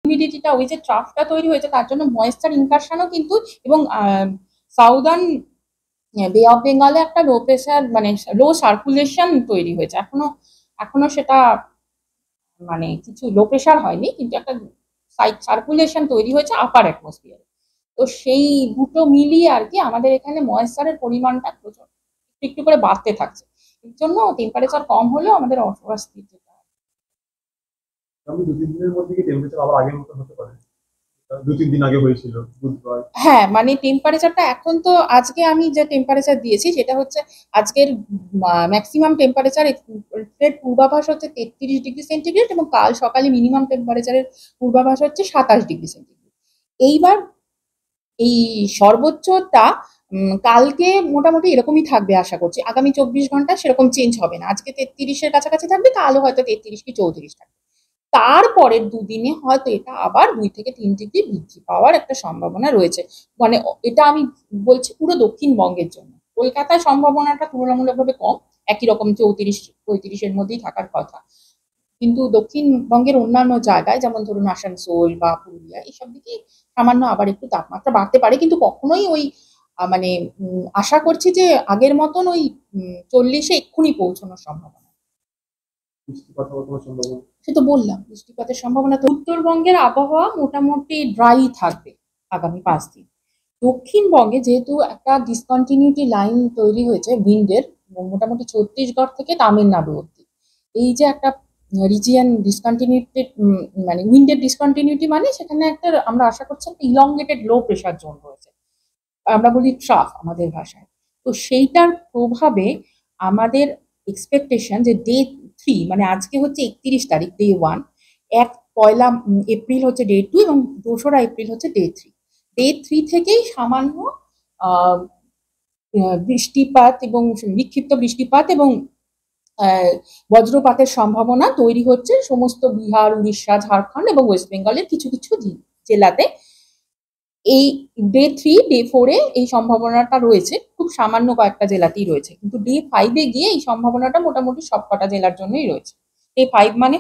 হিউমিডিটিটা ওই যে ট্রাফটা তৈরি হয়েছে তার জন্য ময়েশ্চার ইনকারশনও কিন্তু, এবং সাউদার্ন বে অফ বেঙ্গলে একটা লো প্রেশার মানে লো সার্কুলেশন তৈরি হয়েছে। এখনো এখনো সেটা মানে কিছু লো প্রেশার হয়নি, কিন্তু একটা সার্কুলেশন তৈরি হয়েছে আপার অ্যাটমসফিয়ারে। তো সেই দুটো মিলিয়ে আর কি আমাদের এখানে ময়েশ্চারের পরিমাণটা প্রচুর একটু একটু করে বাড়তে থাকছে। এর জন্য টেম্পারেচার কম হলেও আমাদের অস্বস্তি যেটা হয়। আমি ২-৩ দিনের মধ্যে কি টেম্পারেচার আবার আগের মতো হতে পারে? ২-৩ দিন আগে হয়েছিল বুধবার। হ্যাঁ, মানে টেম্পারেচারটা এখন তো আজকে আমি যে টেম্পারেচার দিয়েছি সেটা হচ্ছে আজকের ম্যাক্সিমাম টেম্পারেচার এর পূর্বাভাস হচ্ছে 33 ডিগ্রি সেন্টিগ্রেড, এবং কাল সকালে মিনিমাম টেম্পারেচারের পূর্বাভাস হচ্ছে 27 ডিগ্রি সেন্টিগ্রেড। এইবার এই সর্বোচ্চটা কালকে মোটামুটি এরকমই থাকবে আশা করছি। আগামী 24 ঘন্টা সেরকম চেঞ্জ হবে না। আজকে 33-এর কাছাকাছি থাকবে, কালও হয়তো 33 কি 34 থাকবে। তারপরের দুদিনে হয়তো এটা আবার 2 থেকে 3 ডিগ্রি বৃদ্ধি পাওয়ার একটা সম্ভাবনা রয়েছে। মানে এটা আমি বলছি পুরো দক্ষিণবঙ্গের জন্য। কলকাতায় সম্ভাবনাটা তুলনামূলকভাবে কম, একই রকম 34-35-এর মধ্যেই থাকার কথা। কিন্তু দক্ষিণবঙ্গের অন্যান্য জায়গায় যেমন ধরুন আসানসোল বা পুরুলিয়া এইসব দিকে সামান্য আবার একটু তাপমাত্রা বাড়তে পারে, কিন্তু কখনোই ওই মানে আশা করছি যে আগের মতন ওই 40-এ এক্ষুনি পৌঁছানোর সম্ভাবনা। বৃষ্টিপাত হওয়ার কোনো সম্ভাবনা? সে তো বললাম বৃষ্টিপাতের সম্ভাবনা। তো উত্তরবঙ্গের আবহাওয়া মোটামুটি ড্রাই থাকবে আগামী 5 দিন। দক্ষিণবঙ্গে যেহেতু একটা ডিসকন্টিনিউটি লাইন তৈরি হয়েছে উইন্ডের, মোটামুটি ছত্তিশগড় থেকে তামিলনাড়ু অব্দি, এই যে একটা রিজিয়ন ডিসকন্টিনিউটি, মানে উইন্ডের ডিসকন্টিনিউটি মানে সেখানে একটা আমরা আশা করছি একটা ইলংগেটেড লো প্রেশার জোন রয়েছে, আমরা বলি ট্রাফ আমাদের ভাষায়। তো সেইটার প্রভাবে আমাদের এক্সপেকটেশন যে ডে 3, মানে আজকে হচ্ছে 31 তারিখ, ডে 1, পয়লা এপ্রিল হচ্ছে ডে 2, এবং 2রা এপ্রিল হচ্ছে ডে 3। ডে 3 থেকেই সামান্য আহ, বৃষ্টিপাত এবং বিক্ষিপ্ত বৃষ্টিপাত এবং আহ, বজ্রপাতের সম্ভাবনা তৈরি হচ্ছে সমস্ত বিহার, উড়িষ্যা, ঝাড়খণ্ড এবং ওয়েস্ট বেঙ্গলের কিছু কিছু জেলাতে। এই ডে 3 ডে 4-এ এই সম্ভাবনাটা রয়েছে, খুব সামান্য কয়েকটা জেলাতেই রয়েছে, কিন্তু ডে 5-এ গিয়ে এই সম্ভাবনাটা মোটামুটি সবকটা জেলার জন্যই রয়েছে। ডে 5 মানে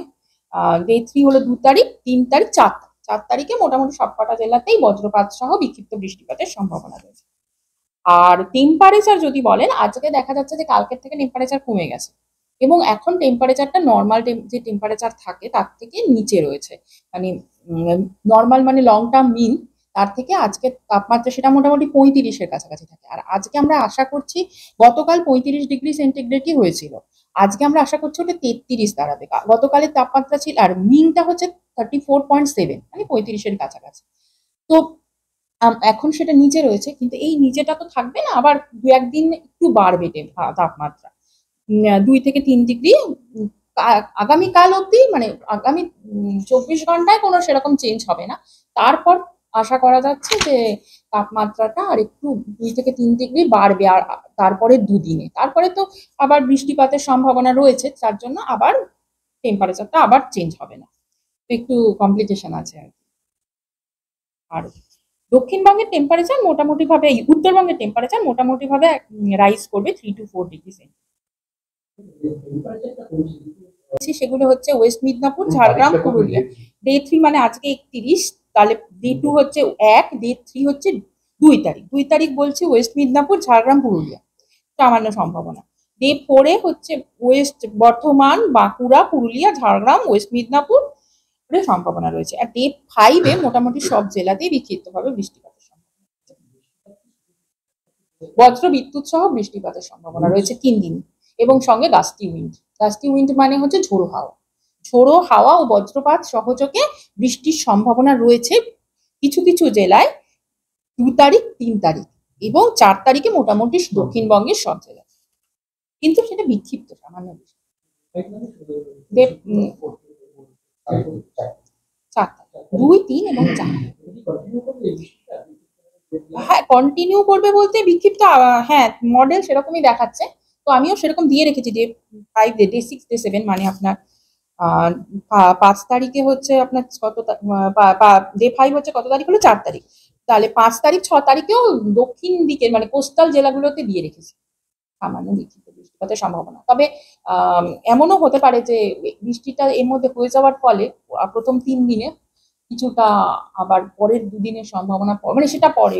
ডে 3 হলো 2 তারিখ, 3 তারিখ, 4 তারিখ, 4 তারিখে মোটামুটি সবকটা জেলাতেই বজ্রপাত সহ বিক্ষিপ্ত বৃষ্টিপাতের সম্ভাবনা রয়েছে। আর টেম্পারেচার যদি বলেন, আজকে দেখা যাচ্ছে যে কালকের থেকে টেম্পারেচার কমে গেছে, এবং এখন টেম্পারেচারটা নর্মাল যে টেম্পারেচার থাকে তার থেকে নিচে রয়েছে। মানে নর্মাল মানে লং টার্ম মিন, তার থেকে আজকের তাপমাত্রা সেটা মোটামুটি 35-এর কাছাকাছি থাকে। আর আজকে আমরা আশা করছি, গতকাল 35 ডিগ্রি সেন্টিগ্রেডই হয়েছিল, আজকে আমরা আশা করছি ওটা 33 দাঁড়াবে। গতকালের তাপমাত্রা ছিল, আর মিনটা হচ্ছে 34.7, মানে 35-এর কাছাকাছি। তো এখন সেটা নিচে রয়েছে, কিন্তু এই নিচেটা তো থাকবে না, আবার 2-1 দিন একটু বাড়বে তাপমাত্রা 2 থেকে 3 ডিগ্রি। আগামীকাল অবধি মানে আগামী 24 ঘন্টায় কোনো সেরকম চেঞ্জ হবে না। তারপর আশা করা যাচ্ছে যে তাপমাত্রাটা আর একটু 2 থেকে 3 ডিগ্রি বাড়বে। আর তারপরে দুদিনে, তারপরে তো আবার বৃষ্টিপাতের সম্ভাবনা রয়েছে, তার জন্য আবার টেম্পারেচারটা আবার চেঞ্জ হবে না। তো একটু কমপ্লিকেশন আছে আর কি। আর দক্ষিণবঙ্গের টেম্পারেচার মোটামুটি ভাবে, উত্তরবঙ্গের টেম্পারেচার মোটামুটি ভাবে রাইজ করবে 3 to 4 ডিগ্রি সেন্টিগ্রেড। সেগুলো হচ্ছে ওয়েস্ট মিদনাপুর, ঝাড়গ্রাম, পুরুলিয়া। ডে 3 মানে আজকে 31, তাহলে ডে 2 হচ্ছে 1, ডে 3 হচ্ছে 2 তারিখ। 2 তারিখ বলছে ওয়েস্ট মিদনাপুর, ঝাড়গ্রাম, পুরুলিয়া, সামান্য সম্ভাবনা। ডে 4-এ হচ্ছে ওয়েস্ট বর্ধমান, বাঁকুড়া, পুরুলিয়া, ঝাড়গ্রাম, ওয়েস্ট মিদনাপুর সম্ভাবনা রয়েছে। আর ডে 5-এ মোটামুটি সব জেলাতেই বিক্ষিপ্তভাবে বৃষ্টিপাতের সম্ভাবনা, বজ্র বিদ্যুৎ সহ বৃষ্টিপাতের সম্ভাবনা রয়েছে 3 দিন, এবং সঙ্গে গাস্টি উইন্ড। গাস্টি উইন্ড মানে হচ্ছে ঝোড়ো হাওয়া। ঝোড়ো হাওয়া ও বজ্রপাত সহযোগে বৃষ্টির সম্ভাবনা রয়েছে কিছু কিছু জেলায় 2 তারিখ, 3 তারিখ এবং 4 তারিখে মোটামুটি দক্ষিণবঙ্গের সব জেলায়, কিন্তু সেটা বিক্ষিপ্ত সামান্য বৃষ্টি। 4 তারিখ, 2, 3 এবং 4। হ্যাঁ, কন্টিনিউ করবে বলতে বিক্ষিপ্ত, হ্যাঁ মডেল সেরকমই দেখাচ্ছে। তো আমিও সেরকম দিয়ে রেখেছি যে 5 ডে, ডে 6, ডে 7, মানে আপনার 5 তারিখে হচ্ছে আপনার কত, ডে 5 হচ্ছে কত তারিখ হলো, 4 তারিখ, তাহলে 5 তারিখ, 6 তারিখেও দক্ষিণ দিকের মানে কোস্টাল জেলাগুলোতে দিয়ে রেখেছি সামান্য বিক্ষিপ্ত বৃষ্টিপাতের সম্ভাবনা। তবে এমনও হতে পারে যে বৃষ্টিটা এর মধ্যে হয়ে যাওয়ার ফলে প্রথম 3 দিনে কিছুটা আবার পরের দুদিনের সম্ভাবনা মানে সেটা পরে